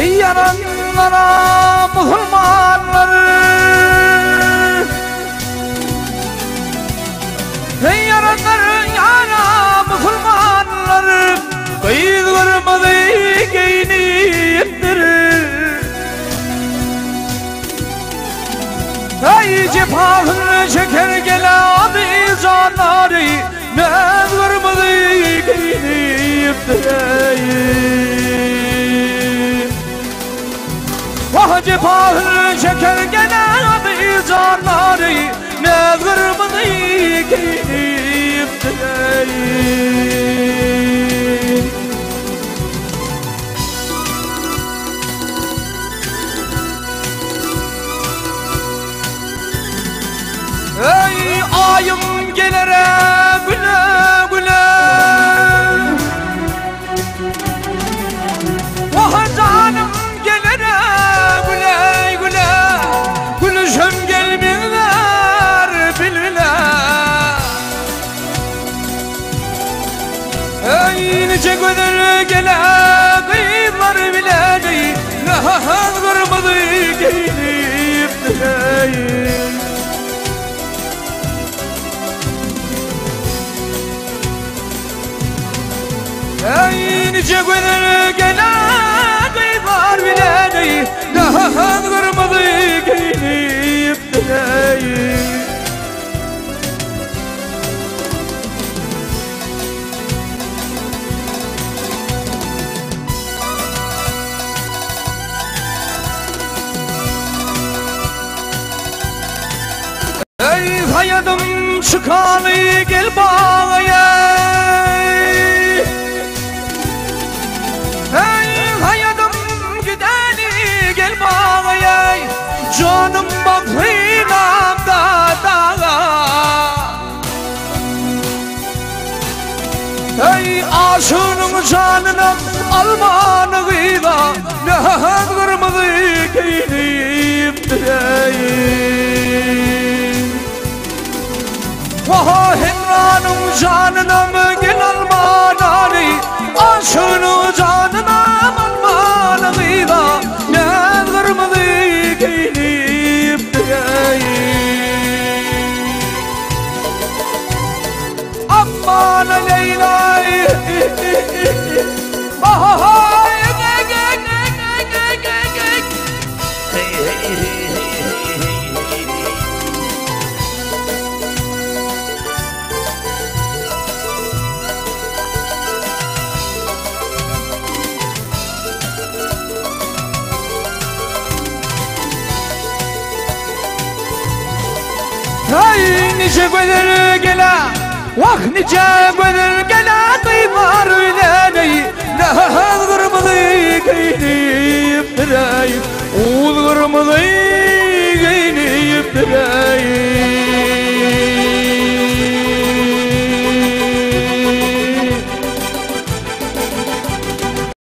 Ey yaranlara Müslümanlar, ey yaranlar yana Müslümanlar, kıyılarımızı giyiniptir. Ey cefahını çeker gelen canları, mezarımızı giyiniptir. Vah cefahını çeker gelen canları, mezarımızı giyiniptir. Ey ayım gelere güle güle, vah canım gelere güle güle, gülüşüm gelmeler bilmile. Ey nice güzel gele kıyımlar bile değil, nahan kırmızı giyinip değil. Ey nice güzel gele kıyımlar bile değil, nahan kırmızı giyinip değil. Ey hayatım çıkalı gel bağaya, ey hayatım gideni gel bağaya, canım bak inamda dağa. Ey aşığının canına almanı gıyla, nahan kırmızı giyinip değil. Vah hemranın canına mı gel almanani, aşığının canına almanı gıyla, nahan kırmızı giyinip değil. Aman Leyla, ey nice güzel gele, vah nice güzel gele kıyımlar öyleyim, nahan kırmızı giyinip direyim, oğul kırmızı